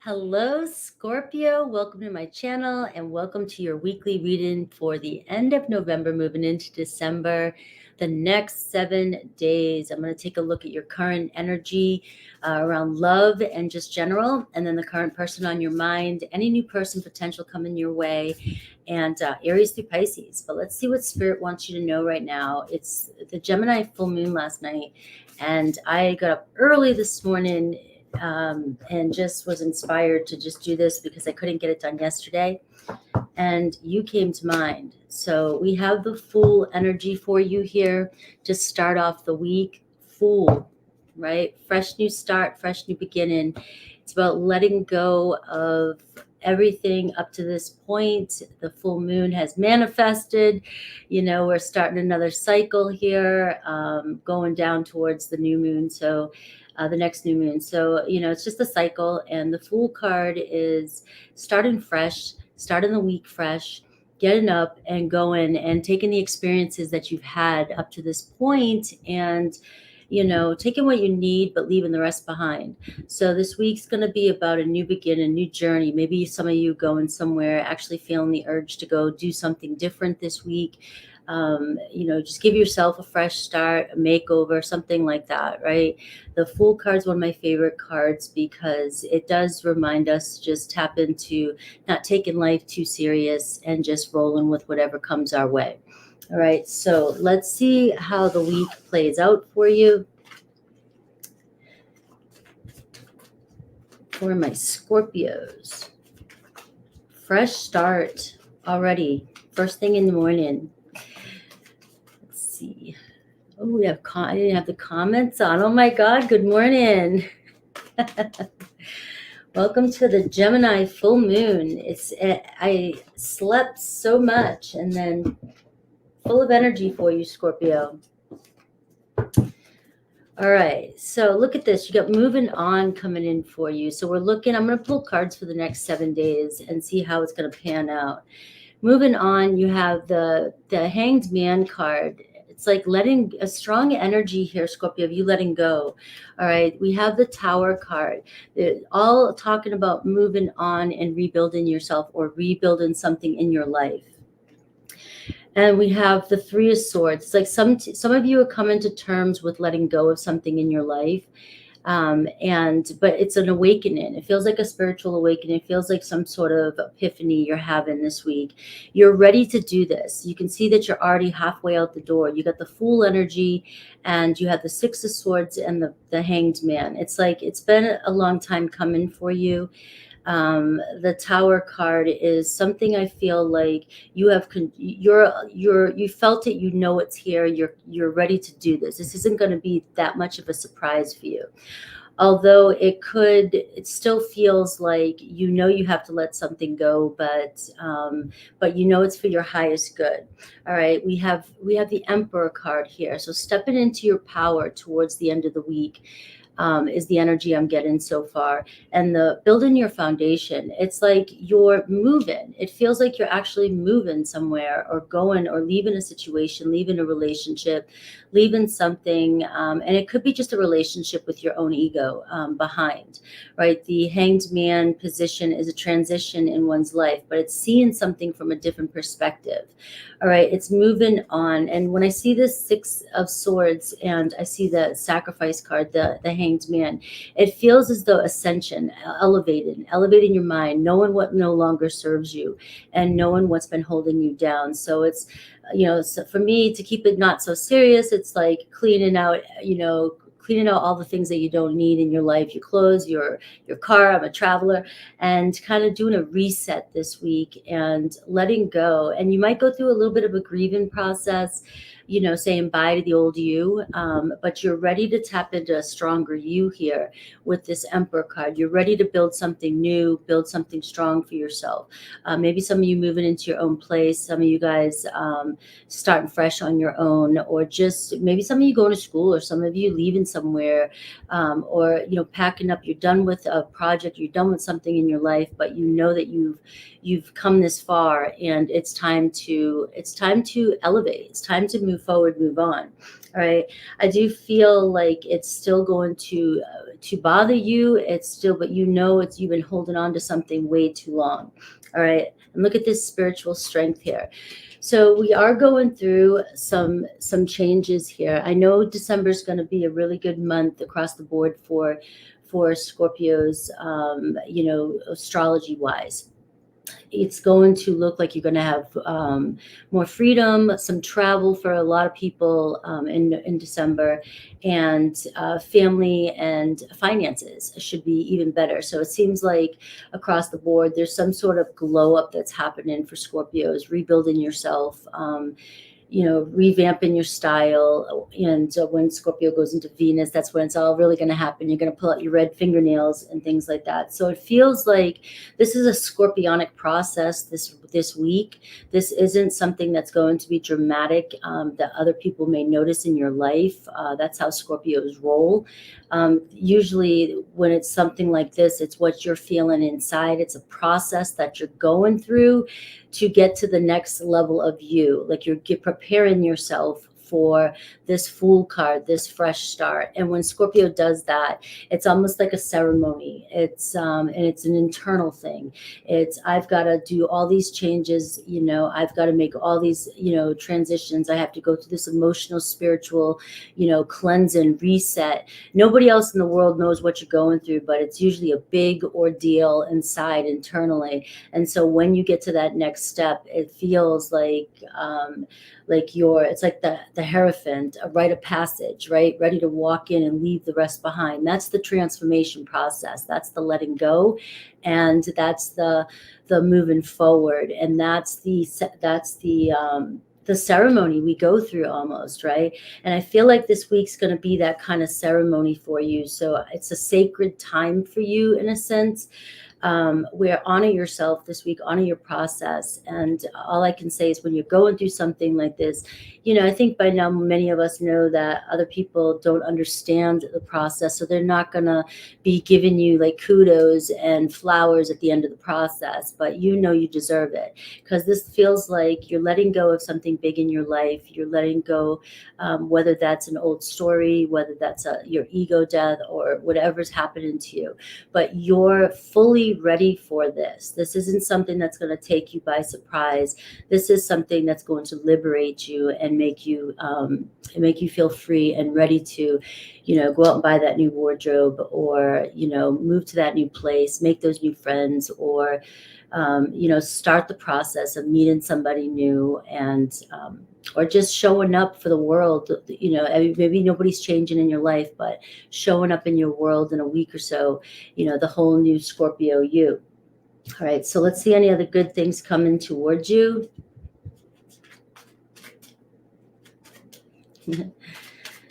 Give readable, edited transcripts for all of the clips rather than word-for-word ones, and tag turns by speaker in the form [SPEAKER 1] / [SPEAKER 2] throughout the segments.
[SPEAKER 1] Hello, Scorpio. Welcome to my channel and welcome to your weekly reading for the end of November, moving into December. The next 7 days, I'm going to take a look at your current energy around love and just general, and then the current person on your mind, any new person potential coming your way, and Aries through Pisces. But let's see what Spirit wants you to know right now. It's the Gemini full moon last night, and I got up early this morning and just was inspired to just do this because I couldn't get it done yesterday. And you came to mind. So we have the Fool energy for you here to start off the week. Fool, right? Fresh new start, fresh new beginning. It's about letting go of everything up to this point. The full moon has manifested. We're starting another cycle here, going down towards the new moon. So the next new moon. So, it's just a cycle. And the Fool card is starting fresh, starting the week fresh, getting up and going and taking the experiences that you've had up to this point and taking what you need, but leaving the rest behind. So this week's going to be about a new beginning, a new journey. Maybe some of you going somewhere, actually feeling the urge to go do something different this week. Just give yourself a fresh start, a makeover, something like that, right? The Fool card is one of my favorite cards because it does remind us to just tap into not taking life too serious and just rolling with whatever comes our way. All right, so let's see how the week plays out for you. For my Scorpios, fresh start already, first thing in the morning. Let's see. Oh, we have I didn't have the comments on. Oh my God, good morning. Welcome to the Gemini full moon. I slept so much and then full of energy for you, Scorpio. All right, so look at this. You got moving on coming in for you. So I'm going to pull cards for the next 7 days and see how it's going to pan out. Moving on, you have the Hanged Man card. It's like letting a strong energy here, Scorpio, of you letting go. All right, we have the Tower card. All talking about moving on and rebuilding yourself or rebuilding something in your life. And we have the Three of Swords. It's like some of you are coming to terms with letting go of something in your life. But it's an awakening. It feels like a spiritual awakening. It feels like some sort of epiphany you're having this week. You're ready to do this. You can see that you're already halfway out the door. You got the Fool energy and you have the Six of Swords and the Hanged Man. It's like it's been a long time coming for you. The Tower card is something I feel like you have you felt it, it's here, you're ready to do this. This isn't going to be that much of a surprise for you. Although it still feels like you have to let something go, but it's for your highest good. All right, we have the Emperor card here. So stepping into your power towards the end of the week. Is the energy I'm getting so far. And the building your foundation, it's like you're moving. It feels like you're actually moving somewhere or going or leaving a situation, leaving a relationship, leaving something. And it could be just a relationship with your own ego behind, right? The Hanged Man position is a transition in one's life, but it's seeing something from a different perspective. All right, it's moving on. And when I see this Six of Swords and I see the Sacrifice card, the Hanged Man, it feels as though ascension, elevating your mind, knowing what no longer serves you and knowing what's been holding you down. So it's, so for me to keep it not so serious, it's like cleaning out all the things that you don't need in your life, your clothes, your car. I'm a traveler, and kind of doing a reset this week and letting go. And you might go through a little bit of a grieving process, saying bye to the old you, but you're ready to tap into a stronger you here with this Emperor card. You're ready to build something new, build something strong for yourself. Maybe some of you moving into your own place, some of you guys starting fresh on your own, or just maybe some of you going to school, or some of you leaving somewhere, or packing up. You're done with a project, you're done with something in your life, but you know that you've come this far, and it's time to elevate. It's time to move move forward, move on. All right. I do feel like it's still going to bother you. It's still, but it's, you've been holding on to something way too long. All right. And look at this spiritual strength here. So we are going through some changes here. I know December is going to be a really good month across the board for Scorpios, astrology wise. It's going to look like you're going to have more freedom, some travel for a lot of people in December, and family and finances should be even better. So it seems like across the board, there's some sort of glow up that's happening for Scorpios, rebuilding yourself. Revamping your style. And when Scorpio goes into Venus, that's when it's all really going to happen. You're going to pull out your red fingernails and things like that. So it feels like this is a scorpionic process this week. This isn't something that's going to be dramatic that other people may notice in your life. That's how Scorpios roll. Usually when it's something like this, it's what you're feeling inside. It's a process that you're going through to get to the next level of you. Like you're preparing yourself for this Fool card, this fresh start. And when Scorpio does that, it's almost like a ceremony. It's and it's an internal thing. It's, I've got to do all these changes, I've got to make all these, transitions. I have to go through this emotional, spiritual, cleanse and reset. Nobody else in the world knows what you're going through, but it's usually a big ordeal inside internally. And so when you get to that next step, it feels like it's like the Hierophant, a rite of passage, right? Ready to walk in and leave the rest behind. That's the transformation process. That's the letting go, and that's the moving forward, and that's the ceremony we go through almost, right? And I feel like this week's going to be that kind of ceremony for you. So it's a sacred time for you in a sense. Where honor yourself this week, honor your process. And all I can say is when you're going through something like this, I think by now many of us know that other people don't understand the process. So they're not going to be giving you like kudos and flowers at the end of the process, but you deserve it, because this feels like you're letting go of something big in your life. You're letting go, whether that's an old story, whether that's your ego death or whatever's happening to you, but you're fully ready for this. This isn't something that's going to take you by surprise. This is something that's going to liberate you and make you feel free and ready to, go out and buy that new wardrobe, or, move to that new place, make those new friends, or, start the process of meeting somebody new, and or just showing up for the world. Maybe nobody's changing in your life, but showing up in your world in a week or so, the whole new Scorpio you. All right, so let's see any other good things coming towards you.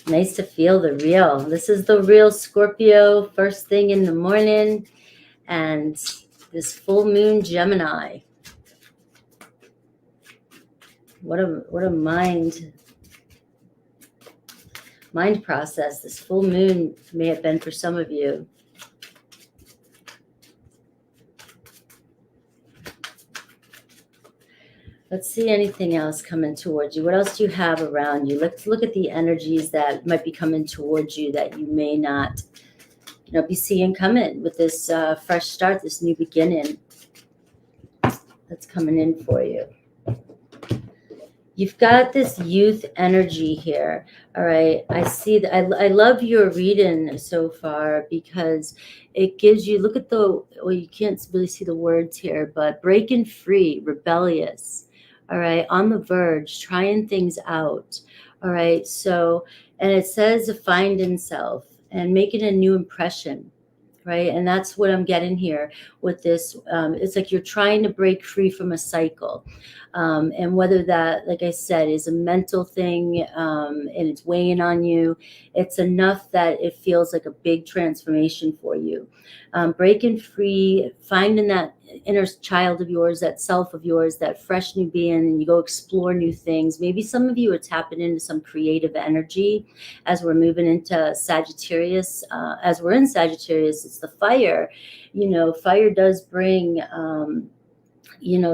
[SPEAKER 1] Nice to feel the real. This is the real Scorpio, first thing in the morning, and this full moon Gemini. What a mind process this full moon may have been for some of you. Let's see anything else coming towards you. What else do you have around you? Let's look at the energies that might be coming towards you that you may not, be seeing coming with this fresh start, this new beginning that's coming in for you. You've got this youth energy here. All right. I see that. I love your reading so far, because it gives you, look at you can't really see the words here, but breaking free, rebellious. All right. On the verge, trying things out. All right. So, and it says finding self and making a new impression. Right. And that's what I'm getting here with this. It's like you're trying to break free from a cycle. And whether that, like I said, is a mental thing and it's weighing on you, it's enough that it feels like a big transformation for you. Breaking free, finding that inner child of yours, that self of yours, that fresh new being, and you go explore new things. Maybe some of you are tapping into some creative energy as we're moving into Sagittarius. As we're in Sagittarius, it's the fire. Fire does bring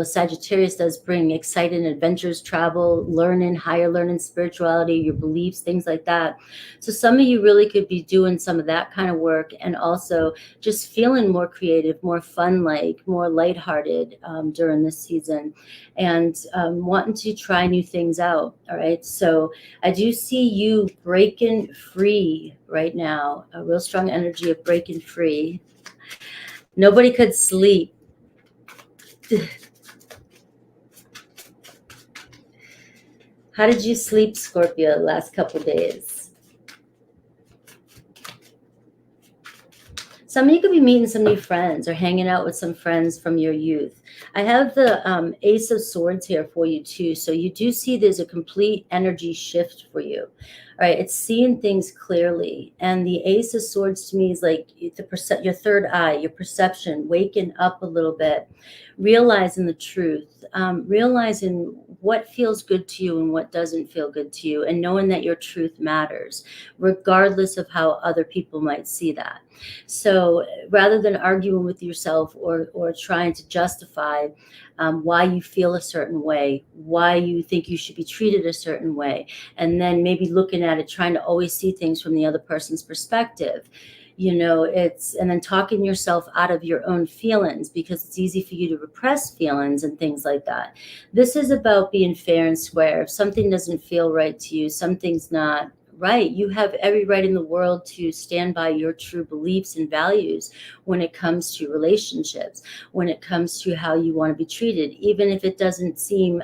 [SPEAKER 1] Sagittarius does bring exciting adventures, travel, learning, higher learning, spirituality, your beliefs, things like that. So some of you really could be doing some of that kind of work, and also just feeling more creative, more fun, like more lighthearted during this season, and wanting to try new things out. All right. So I do see you breaking free right now, a real strong energy of breaking free. Nobody could sleep. How did you sleep, Scorpio, the last couple days? Some of you could be meeting some new friends or hanging out with some friends from your youth. I have the Ace of Swords here for you too. So you do see there's a complete energy shift for you. All right, it's seeing things clearly. And the Ace of Swords to me is like your third eye, your perception, waking up a little bit, realizing the truth, realizing what feels good to you and what doesn't feel good to you, and knowing that your truth matters, regardless of how other people might see that. So rather than arguing with yourself or trying to justify why you feel a certain way, why you think you should be treated a certain way, and then maybe looking at it, trying to always see things from the other person's perspective, and then talking yourself out of your own feelings, because it's easy for you to repress feelings and things like that. This is about being fair and square. If something doesn't feel right to you, something's not right, you have every right in the world to stand by your true beliefs and values when it comes to relationships, when it comes to how you want to be treated, even if it doesn't seem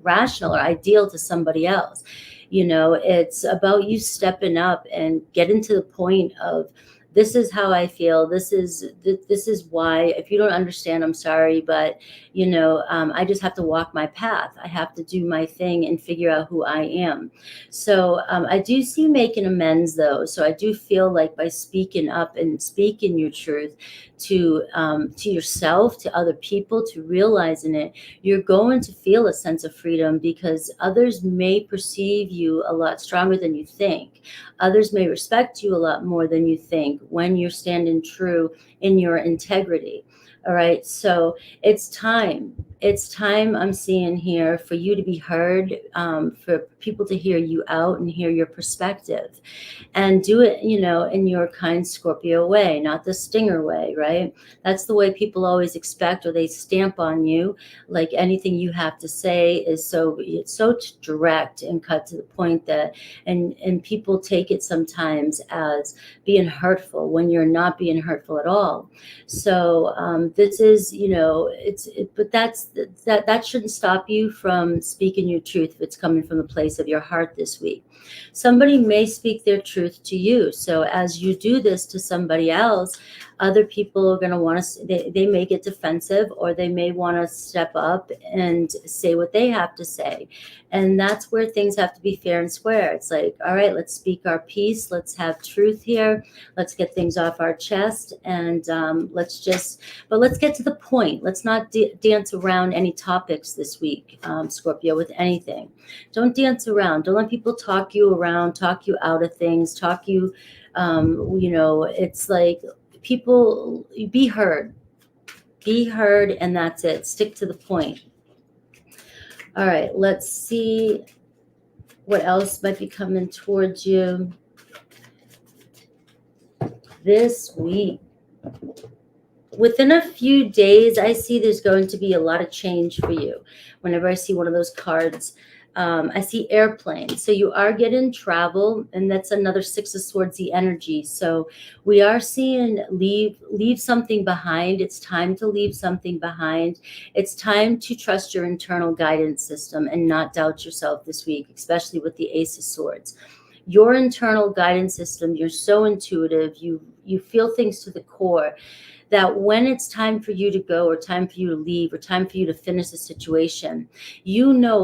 [SPEAKER 1] rational or ideal to somebody else. It's about you stepping up and getting to the point of, this is how I feel. This is why. If you don't understand, I'm sorry, but I just have to walk my path. I have to do my thing and figure out who I am. So I do see you making amends, though. So I do feel like by speaking up and speaking your truth to yourself, to other people, to realizing it, you're going to feel a sense of freedom, because others may perceive you a lot stronger than you think. Others may respect you a lot more than you think when you're standing true in your integrity. All right. So it's time. It's time, I'm seeing here, for you to be heard, for people to hear you out and hear your perspective, and do it, in your kind Scorpio way, not the stinger way, right? That's the way people always expect, or they stamp on you, like anything you have to say is it's so direct and cut to the point that, and people take it sometimes as being hurtful when you're not being hurtful at all. So this is, but that shouldn't stop you from speaking your truth if it's coming from the place of your heart this week. Somebody may speak their truth to you. So as you do this to somebody else, other people are going to want to, they may get defensive, or they may want to step up and say what they have to say. And that's where things have to be fair and square. It's like, all right, let's speak our piece. Let's have truth here. Let's get things off our chest. And let's get to the point. Let's not dance around any topics this week, Scorpio, with anything. Don't dance around. Don't let people talk you around, talk you out of things, talk you, it's like, people, be heard, and that's it. Stick to the point. All right, let's see what else might be coming towards you this week. Within a few days, I see there's going to be a lot of change for you. Whenever I see one of those cards, I see airplane. So you are getting travel, and that's another Six of Swords, the energy. So we are seeing leave something behind. It's time to leave something behind. It's time to trust your internal guidance system and not doubt yourself this week, especially with the Ace of Swords. Your internal guidance system, you're so intuitive. You feel things to the core, that when it's time for you to go, or time for you to leave, or time for you to finish a situation,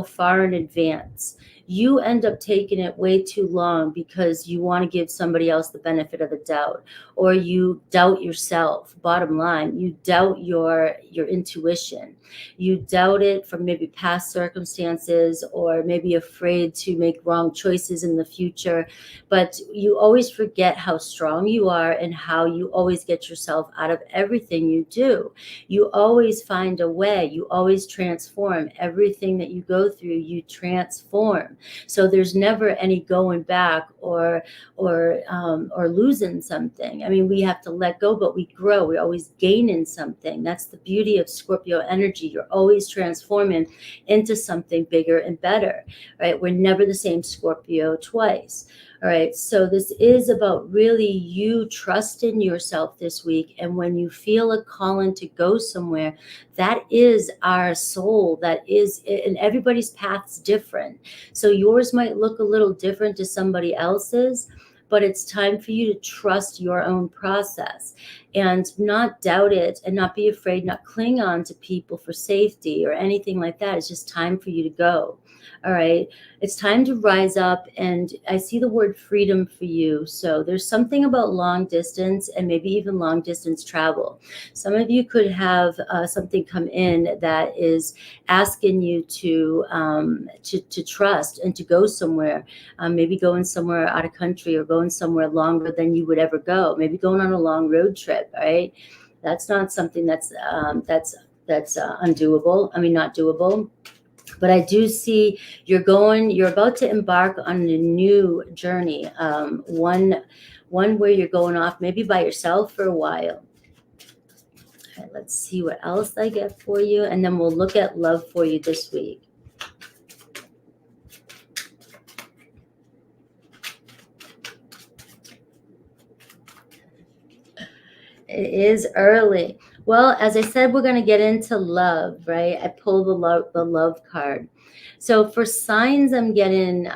[SPEAKER 1] far in advance. you end up taking it way too long because you want to give somebody else the benefit of the doubt, or you doubt yourself. Bottom line, you doubt your intuition. You doubt it from maybe past circumstances, or maybe afraid to make wrong choices in the future. But you always forget how strong you are and how you always get yourself out of everything you do. You always find a way. You always transform. Everything that you go through, you transform. So there's never any going back or losing something. I mean, we have to let go, but we grow. We always gain in something. That's the beauty of Scorpio energy. You're always transforming into something bigger and better, right? We're never the same Scorpio twice. All right. So this is about really you trusting yourself this week. And when you feel a calling to go somewhere, that is our soul. That is, and everybody's path's different. So yours might look a little different to somebody else's, but it's time for you to trust your own process and not doubt it, and not be afraid, not cling on to people for safety or anything like that. It's just time for you to go. All right. It's time to rise up. And I see the word freedom for you. So there's something about long distance and maybe even long distance travel. Some of you could have something come in that is asking you to trust and to go somewhere, maybe going somewhere out of country, or going somewhere longer than you would ever go, maybe going on a long road trip, right? That's not something that's undoable. I mean, not doable. But I do see you're about to embark on a new journey, one where you're going off maybe by yourself for a while. All right, let's see what else I get for you, and then we'll look at love for you this week. It is early. Well, as I said, we're going to get into love, right? I pulled the love card. So for signs, I'm getting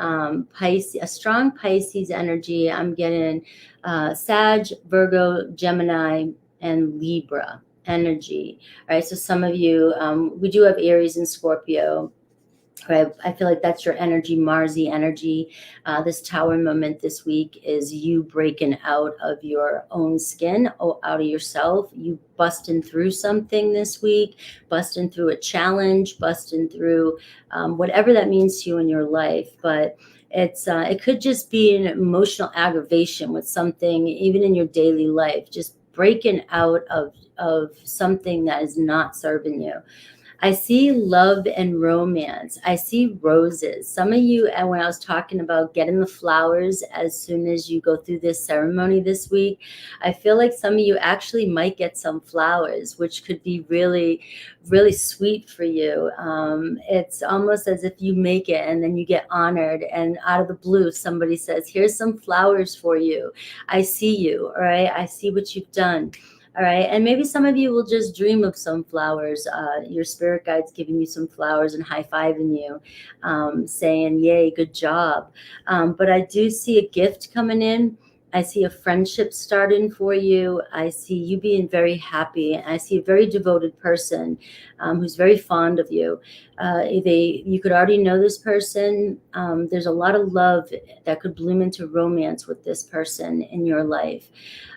[SPEAKER 1] Pisces, a strong Pisces energy. I'm getting Sag, Virgo, Gemini, and Libra energy. All right. So some of you, we do have Aries and Scorpio. Right. I feel like that's your energy, Marsy energy. This tower moment this week is you breaking out of your own skin, out of yourself. You busting through something this week, busting through a challenge, busting through whatever that means to you in your life. But it could just be an emotional aggravation with something, even in your daily life, just breaking out of something that is not serving you. I see love and romance. I see roses. Some of you, and when I was talking about getting the flowers as soon as you go through this ceremony this week, I feel like some of you actually might get some flowers, which could be really, really sweet for you. It's almost as if you make it and then you get honored, and out of the blue, somebody says, here's some flowers for you. I see you, all right? I see what you've done. All right. And maybe some of you will just dream of some flowers. Your spirit guide's giving you some flowers and high-fiving you, saying, yay, good job. But I do see a gift coming in. I see a friendship starting for you. I see you being very happy. I see a very devoted person who's very fond of you. You could already know this person. There's a lot of love that could bloom into romance with this person in your life.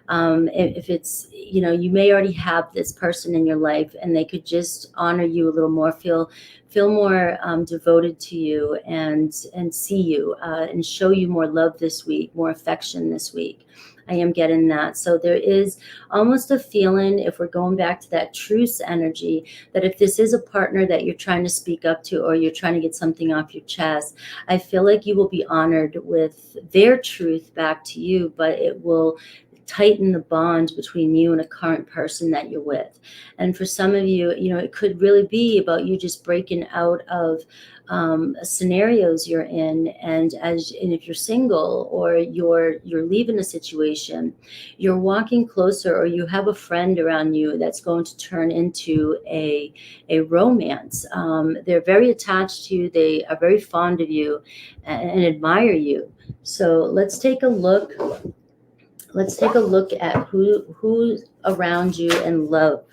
[SPEAKER 1] If it's, you may already have this person in your life, and they could just honor you a little more, feel more devoted to you, and see you and show you more love this week, more affection this week. I am getting that. So there is almost a feeling, if we're going back to that truce energy, that if this is a partner that you're trying to speak up to, or you're trying to get something off your chest, I feel like you will be honored with their truth back to you, but it will tighten the bond between you and a current person that you're with. And for some of you, it could really be about you just breaking out of scenarios you're in, and if you're single, or you're leaving a situation, you're walking closer, or you have a friend around you that's going to turn into a romance. They're very attached to you, they are very fond of you and admire you. So let's take a look. Let's take a look at who's around you in love.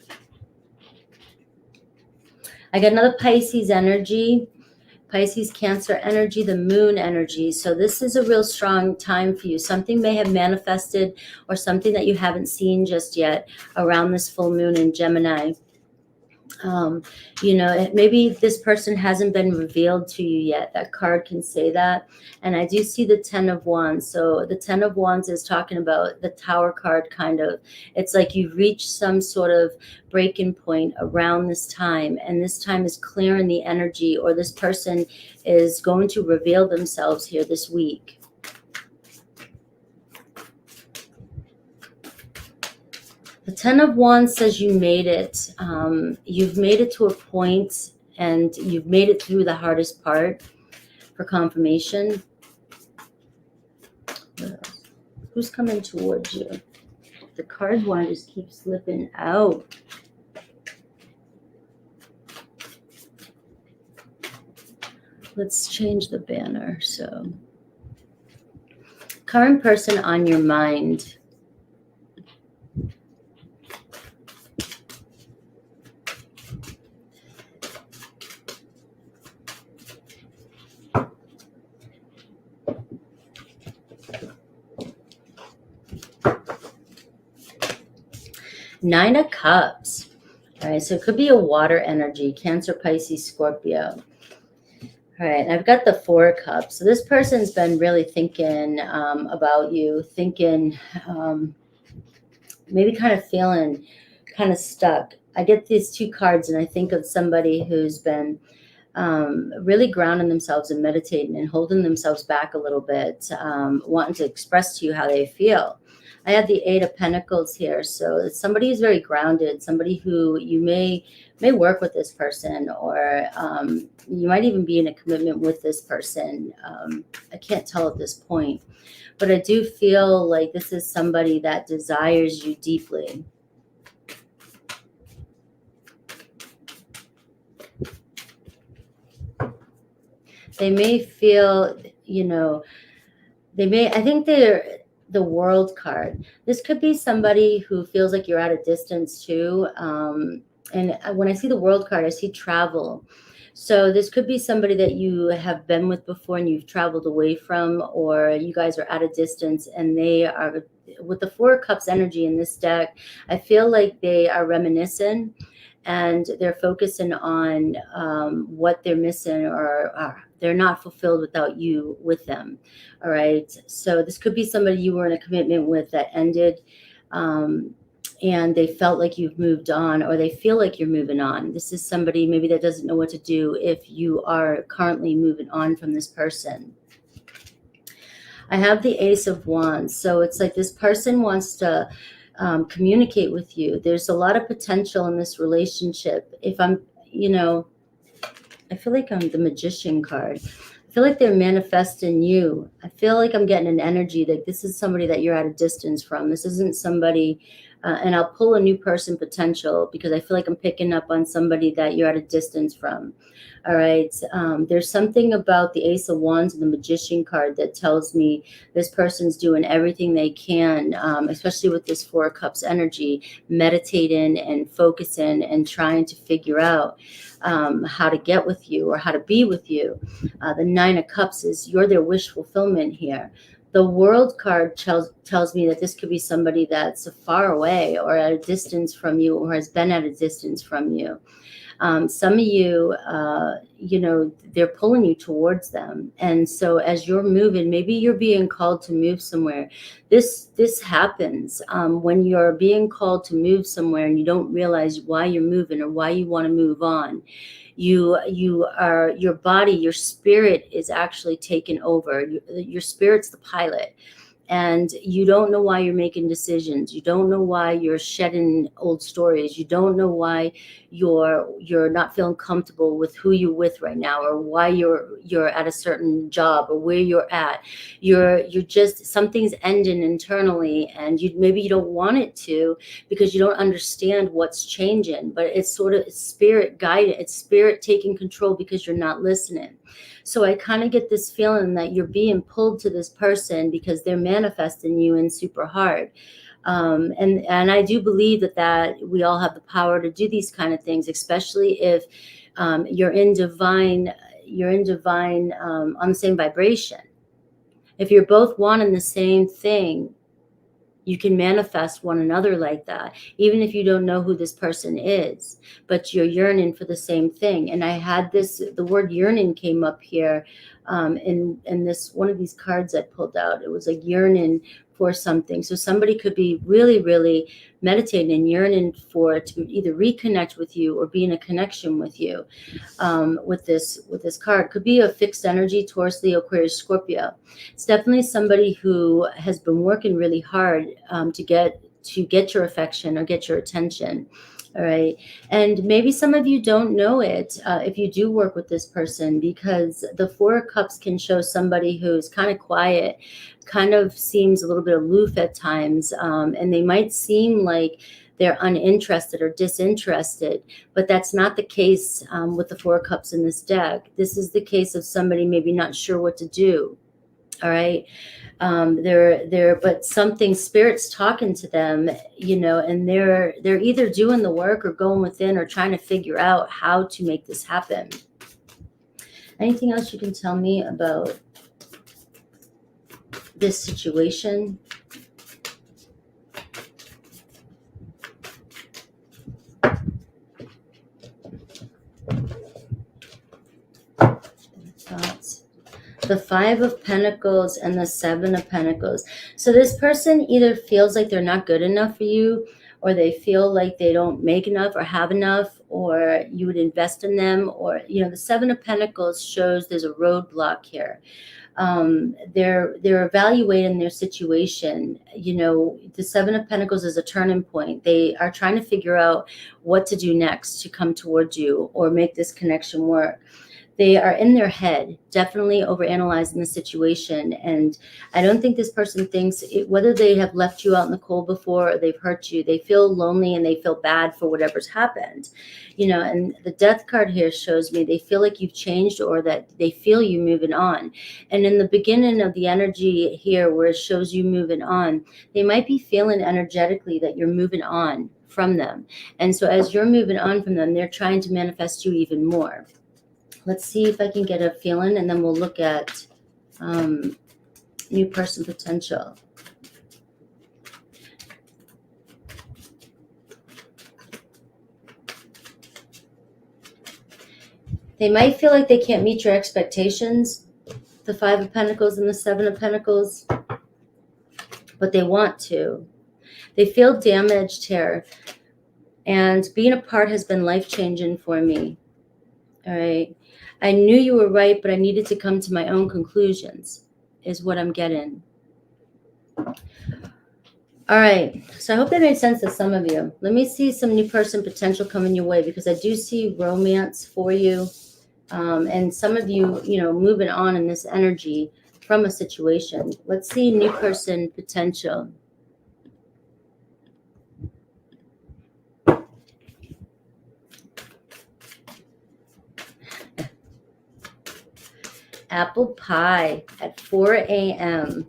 [SPEAKER 1] I got another Pisces energy. Pisces, Cancer energy, the moon energy. So this is a real strong time for you. Something may have manifested or something that you haven't seen just yet around this full moon in Gemini. Maybe this person hasn't been revealed to you yet. That card can say that. And I do see the 10 of Wands. So the 10 of Wands is talking about the Tower card, kind of. It's like you've reached some sort of breaking point around this time. And this time is clearing the energy, or this person is going to reveal themselves here this week. The 10 of Wands says you made it. You've made it to a point, and you've made it through the hardest part for confirmation. Who's coming towards you? The card one just keeps slipping out. Let's change the banner. So, current person on your mind. Nine of Cups. All right, so it could be a water energy, Cancer, Pisces, Scorpio. All right, I've got the Four of Cups. So this person's been really thinking about you, thinking maybe kind of feeling kind of stuck. I get these two cards and I think of somebody who's been really grounding themselves and meditating and holding themselves back a little bit, wanting to express to you how they feel. I have the Eight of Pentacles here. So it's somebody who's very grounded, somebody who you may work with this person, or you might even be in a commitment with this person. I can't tell at this point, but I do feel like this is somebody that desires you deeply. They may feel, I think they're the World card. This could be somebody who feels like you're at a distance too. And when I see the World card, I see travel. So this could be somebody that you have been with before and you've traveled away from, or you guys are at a distance and they are, with the Four of Cups energy in this deck, I feel like they are reminiscing and they're focusing on what they're missing, or they're not fulfilled without you with them. All right. So this could be somebody you were in a commitment with that ended, and they felt like you've moved on, or they feel like you're moving on. This is somebody maybe that doesn't know what to do if you are currently moving on from this person. I have the Ace of Wands. So it's like this person wants to communicate with you. There's a lot of potential in this relationship. If I'm, I feel like I'm the Magician card. I feel like they're manifesting you. I feel like I'm getting an energy that this is somebody that you're at a distance from. This isn't somebody, and I'll pull a new person potential because I feel like I'm picking up on somebody that you're at a distance from. All right. There's something about the Ace of Wands and the Magician card that tells me this person's doing everything they can, especially with this Four of Cups energy, meditating and focusing and trying to figure out how to get with you or how to be with you. The Nine of Cups is you're their wish fulfillment here. The World card tells me that this could be somebody that's far away or at a distance from you, or has been at a distance from you. Some of you, they're pulling you towards them. And so as you're moving, maybe you're being called to move somewhere. This happens when you're being called to move somewhere and you don't realize why you're moving or why you want to move on. Your body, your spirit is actually taken over. Your spirit's the pilot. And you don't know why you're making decisions. You don't know why you're shedding old stories. You don't know why you're not feeling comfortable with who you're with right now, or why you're at a certain job, or where you're at. You're just, something's ending internally, and maybe you don't want it to because you don't understand what's changing. But it's sort of spirit guided. It's spirit taking control because you're not listening. So I kind of get this feeling that you're being pulled to this person because they're manifesting you in super hard. And I do believe that we all have the power to do these kind of things, especially if you're in divine, you're in divine, on the same vibration. If you're both wanting the same thing, you can manifest one another like that, even if you don't know who this person is, but you're yearning for the same thing. And I had this, the word yearning came up here in this one of these cards I pulled out. It was like yearning for something. So somebody could be really, really meditating and yearning for it to either reconnect with you or be in a connection with you. With this card could be a fixed energy, Taurus, Leo, Aquarius, Scorpio. It's definitely somebody who has been working really hard to get your affection or get your attention. All right. And maybe some of you don't know it if you do work with this person, because the Four of Cups can show somebody who's kind of quiet, kind of seems a little bit aloof at times, and they might seem like they're uninterested or disinterested, but that's not the case with the Four of Cups in this deck. This is the case of somebody maybe not sure what to do. All right. But something, spirit's talking to them, and they're either doing the work or going within or trying to figure out how to make this happen. Anything else you can tell me about this situation? Thoughts. The Five of Pentacles and the Seven of Pentacles. So this person either feels like they're not good enough for you, or they feel like they don't make enough or have enough, or you would invest in them, or, the Seven of Pentacles shows there's a roadblock here. They're evaluating their situation. The Seven of Pentacles is a turning point. They are trying to figure out what to do next to come towards you or make this connection work. They are in their head, definitely overanalyzing the situation. And I don't think this person thinks whether they have left you out in the cold before or they've hurt you, they feel lonely and they feel bad for whatever's happened. And the Death card here shows me they feel like you've changed, or that they feel you moving on. And in the beginning of the energy here, where it shows you moving on, they might be feeling energetically that you're moving on from them. And so as you're moving on from them, they're trying to manifest you even more. Let's see if I can get a feeling, and then we'll look at new person potential. They might feel like they can't meet your expectations, the Five of Pentacles and the Seven of Pentacles, but they want to. They feel damaged here, and being apart has been life-changing for me. All right. I knew you were right, but I needed to come to my own conclusions, is what I'm getting. All right. So I hope that made sense to some of you. Let me see some new person potential coming your way, because I do see romance for you. And some of you, moving on in this energy from a situation. Let's see new person potential. Apple pie at 4 a.m.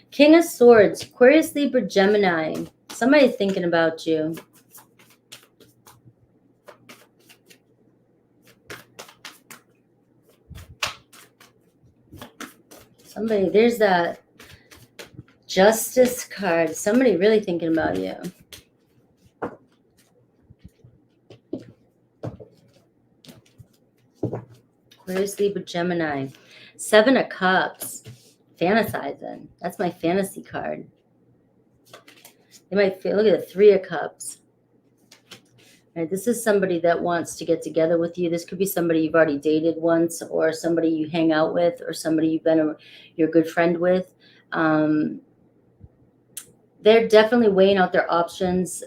[SPEAKER 1] King of Swords, Aquarius, Libra, Gemini. Somebody thinking about you. Somebody, there's that Justice card. Somebody really thinking about you. Aquarius, Libra, Gemini. Seven of Cups. Fantasizing. That's my fantasy card. They might feel, look at the Three of Cups. All right, this is somebody that wants to get together with you. This could be somebody you've already dated once, or somebody you hang out with, or somebody you've been your good friend with. They're definitely weighing out their options.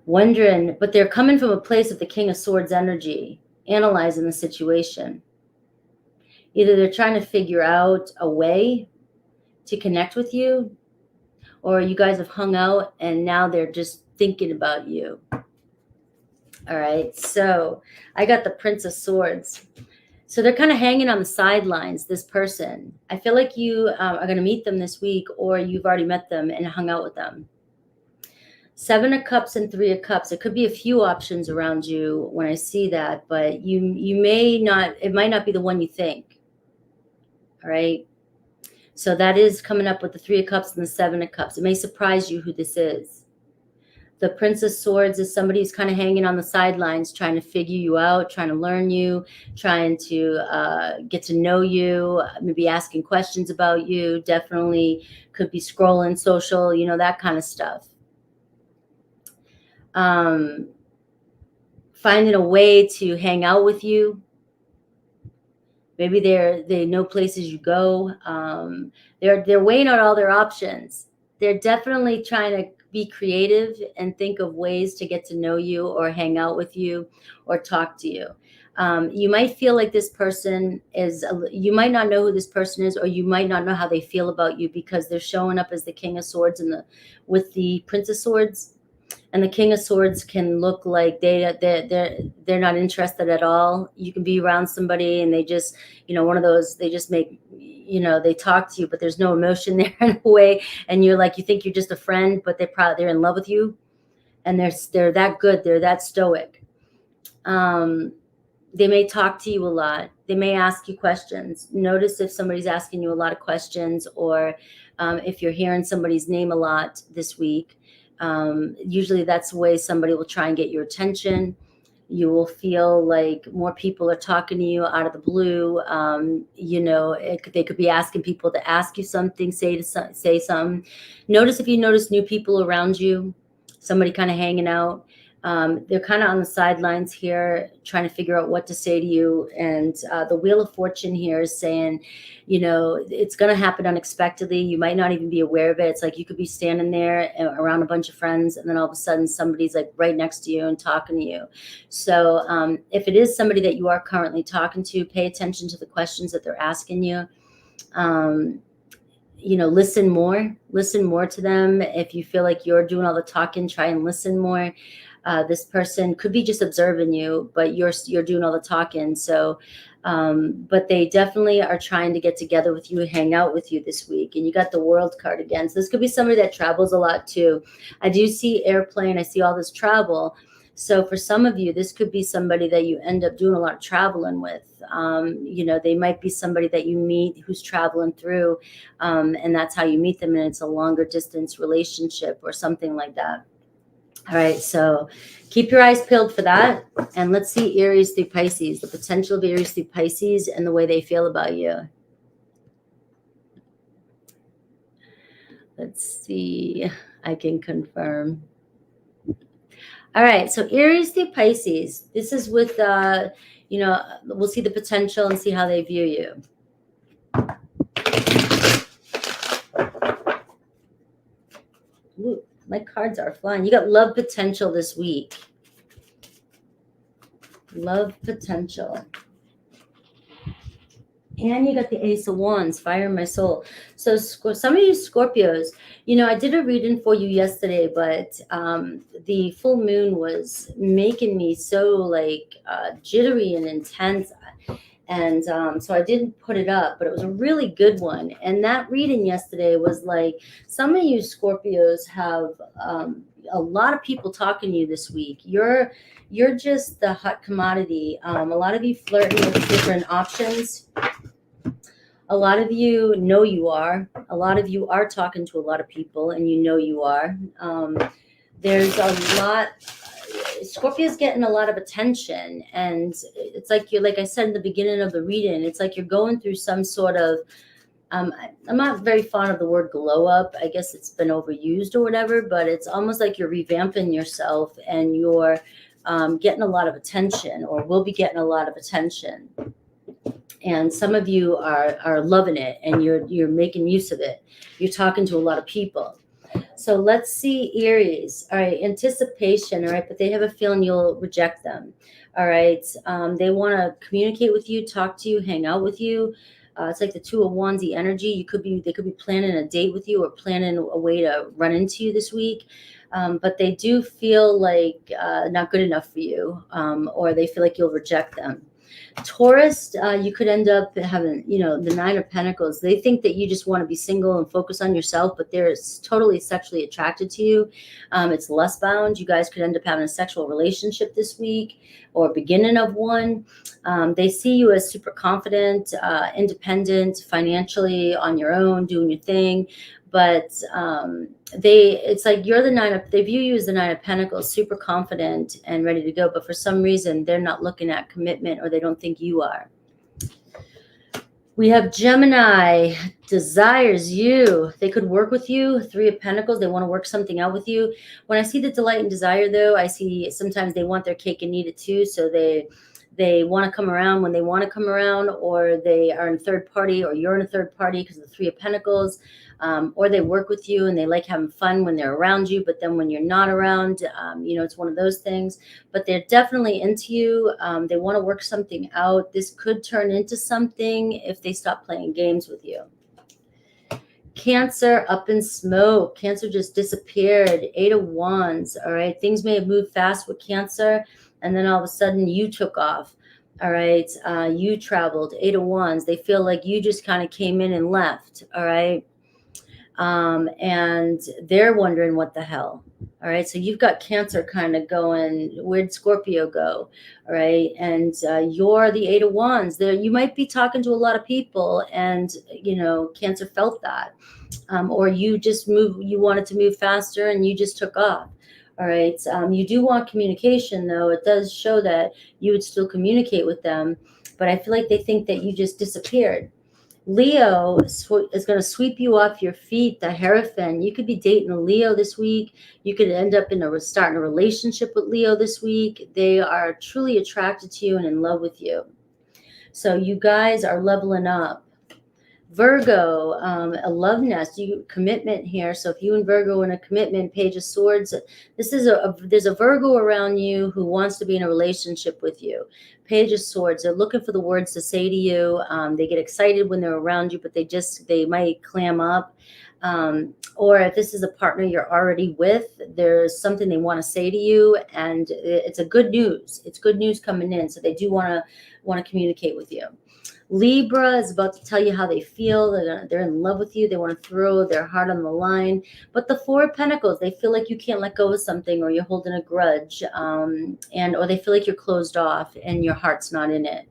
[SPEAKER 1] Wondering, but they're coming from a place of the King of Swords energy, analyzing the situation. Either they're trying to figure out a way to connect with you, or you guys have hung out and now they're just thinking about you. All right, so I got the Prince of Swords. So they're kind of hanging on the sidelines, this person. I feel like you are going to meet them this week, or you've already met them and hung out with them. Seven of Cups and Three of Cups. It could be a few options around you when I see that, but you may not, it might not be the one you think. All right. So that is coming up with the Three of Cups and the Seven of Cups. It may surprise you who this is. The Prince of Swords is somebody who's kind of hanging on the sidelines, trying to figure you out, trying to learn you, trying to get to know you, maybe asking questions about you. Definitely could be scrolling social, you know, that kind of stuff. Finding a way to hang out with you. Maybe they know places you go. They're weighing out all their options. They're definitely trying to be creative and think of ways to get to know you or hang out with you or talk to you. You might feel like this person is, you might not know who this person is, or you might not know how they feel about you because they're showing up as the King of Swords and with the Prince of Swords. And the King of Swords can look like they're not interested at all. You can be around somebody and they just, you know, one of those, they just make, you know, they talk to you, but there's no emotion there in a way. And you're like, you think you're just a friend, but they're in love with you. And they're that good. They're that stoic. They may talk to you a lot. They may ask you questions. Notice if somebody's asking you a lot of questions, or if you're hearing somebody's name a lot this week. Usually that's the way somebody will try and get your attention. You will feel like more people are talking to you out of the blue. You know, they could be asking people to ask you something, say something. Notice if you notice new people around you, somebody kind of hanging out. They're kind of on the sidelines here, trying to figure out what to say to you. And the Wheel of Fortune here is saying, you know, it's going to happen unexpectedly. You might not even be aware of it. It's like you could be standing there around a bunch of friends, and then all of a sudden somebody's like right next to you and talking to you. So if it is somebody that you are currently talking to, pay attention to the questions that they're asking you. You know, listen more to them. If you feel like you're doing all the talking, try and listen more. This person could be just observing you, but you're doing all the talking. So, but they definitely are trying to get together with you, hang out with you this week. And you got the World card again. So this could be somebody that travels a lot too. I do see airplane. I see all this travel. So for some of you, this could be somebody that you end up doing a lot of traveling with. You know, they might be somebody that you meet who's traveling through, and that's how you meet them. And it's a longer distance relationship or something like that. All right, so keep your eyes peeled for that. And let's see Aries through Pisces, the potential of Aries through Pisces and the way they feel about you. Let's see. I can confirm. All right, so Aries through Pisces. This is with, you know, we'll see the potential and see how they view you. Ooh. My cards are flying. You got love potential this week. Love potential. And you got the Ace of Wands, fire in my soul. So some of you Scorpios, you know, I did a reading for you yesterday, but the full moon was making me so like jittery and intense. And so I didn't put it up, but it was a really good one. And that reading yesterday was like, some of you Scorpios have a lot of people talking to you this week. You're just the hot commodity. A lot of you flirting with different options. A lot of you know you are. A lot of you are talking to a lot of people, and you know you are. There's a lot. Scorpio's getting a lot of attention, and it's like you're, like I said in the beginning of the reading, it's like you're going through some sort of, I'm not very fond of the word glow up. I guess it's been overused or whatever, but it's almost like you're revamping yourself, and you're getting a lot of attention, or will be getting a lot of attention. And some of you are loving it, and you're making use of it. You're talking to a lot of people. So let's see Aries. All right, anticipation. All right, but they have a feeling you'll reject them. All right, they want to communicate with you, talk to you, hang out with you. It's like the Two of Wands energy. They could be planning a date with you, or planning a way to run into you this week. But they do feel like not good enough for you, or they feel like you'll reject them. Taurus, you could end up having, the Nine of Pentacles. They think that you just want to be single and focus on yourself, but they're totally sexually attracted to you. It's lust bound. You guys could end up having a sexual relationship this week or beginning of one. They see you as super confident, independent, financially on your own, doing your thing. But it's like you're they view you as the Nine of Pentacles, super confident and ready to go. But for some reason, they're not looking at commitment, or they don't think you are. We have Gemini, desires you. They could work with you. Three of Pentacles, they want to work something out with you. When I see the delight and desire, though, I see sometimes they want their cake and eat it too. So they want to come around when they want to come around, or they are in third party, or you're in a third party because of the Three of Pentacles, or they work with you and they like having fun when they're around you, but then when you're not around, it's one of those things. But they're definitely into you. They want to work something out. This could turn into something if they stop playing games with you. Cancer, up in smoke. Cancer just disappeared. Eight of Wands. All right. Things may have moved fast with Cancer, and then all of a sudden you took off. All right. You traveled. Eight of Wands. They feel like you just kind of came in and left. All right. And they're wondering what the hell. All right. So you've got Cancer kind of going, where'd Scorpio go? All right. And you're the Eight of Wands. There, you might be talking to a lot of people, and, Cancer felt that. Or you wanted to move faster and you just took off. All right. You do want communication, though. It does show that you would still communicate with them, but I feel like they think that you just disappeared. Leo is going to sweep you off your feet, the Hierophant. You could be dating a Leo this week. You could end up starting a relationship with Leo this week. They are truly attracted to you and in love with you. So you guys are leveling up. Virgo, a love nest, commitment here. So if you and Virgo in a commitment, Page of Swords, there's a Virgo around you who wants to be in a relationship with you. Page of Swords, they're looking for the words to say to you. They get excited when they're around you, but they might clam up. Or if this is a partner you're already with, there's something they want to say to you, and it's a good news. It's good news coming in. So they do want to communicate with you. Libra is about to tell you how they feel. They're in love with you. They want to throw their heart on the line. But the Four of Pentacles, they feel like you can't let go of something, or you're holding a grudge, or they feel like you're closed off and your heart's not in it.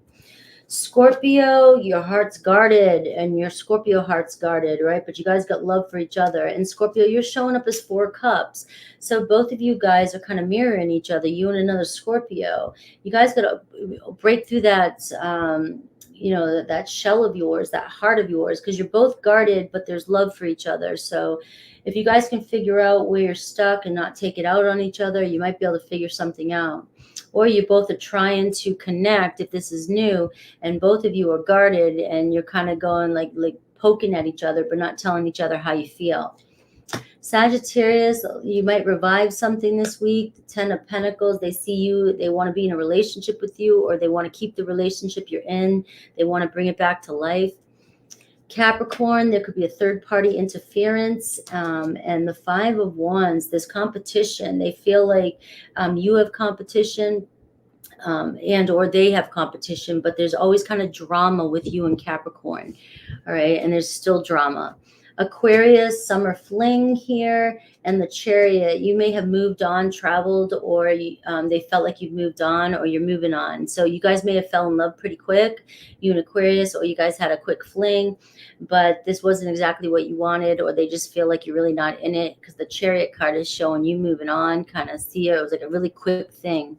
[SPEAKER 1] Scorpio, your heart's guarded, and your Scorpio heart's guarded, right? But you guys got love for each other. And Scorpio, you're showing up as Four Cups. So both of you guys are kind of mirroring each other, you and another Scorpio. You guys got to break through that, that shell of yours, that heart of yours, because you're both guarded, but there's love for each other. So if you guys can figure out where you're stuck and not take it out on each other, you might be able to figure something out. Or you both are trying to connect if this is new, and both of you are guarded and you're kind of going like poking at each other, but not telling each other how you feel. Sagittarius, you might revive something this week. The Ten of Pentacles, they see you, they want to be in a relationship with you, or they want to keep the relationship you're in. They want to bring it back to life. Capricorn, there could be a third-party interference. And the Five of Wands, this competition. They feel like you have competition, and or they have competition, but there's always kind of drama with you and Capricorn. All right, and there's still drama. Aquarius, summer fling here, and the Chariot. You may have moved on, traveled, or they felt like you've moved on, or you're moving on. So you guys may have fell in love pretty quick, you and Aquarius, or you guys had a quick fling, but this wasn't exactly what you wanted, or they just feel like you're really not in it, because the Chariot card is showing you moving on. Kind of see it was like a really quick thing.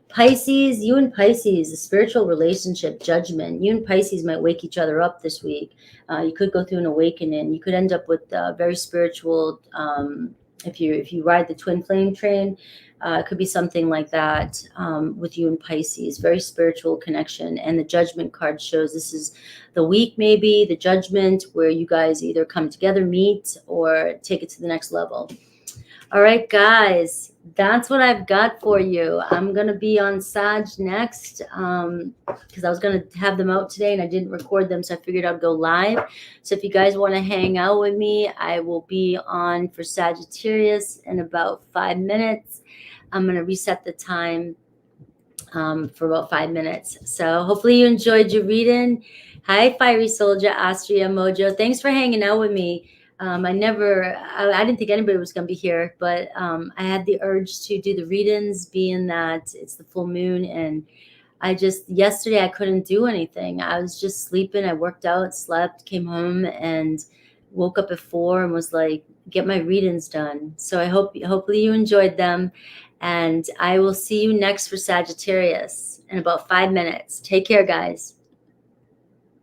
[SPEAKER 1] Pisces, you and Pisces, a spiritual relationship, judgment. You and Pisces might wake each other up this week. You could go through an awakening. You could end up with very spiritual, if you ride the twin flame train, it could be something like that with you and Pisces, very spiritual connection. And the judgment card shows this is the week, maybe the judgment, where you guys either come together, meet, or take it to the next level. All right, guys, that's what I've got for you. I'm going to be on Sag next because I was going to have them out today and I didn't record them, so I figured I'd go live. So if you guys want to hang out with me, I will be on for Sagittarius in about 5 minutes. I'm going to reset the time. for about 5 minutes. So hopefully you enjoyed your reading. Hi, Fiery Soldier, Astria, Mojo. Thanks for hanging out with me. I didn't think anybody was going to be here, but I had the urge to do the readings, being that it's the full moon. And yesterday I couldn't do anything. I was just sleeping. I worked out, slept, came home, and woke up at 4 and was like, get my readings done. So hopefully you enjoyed them. And I will see you next for Sagittarius in about 5 minutes. Take care, guys.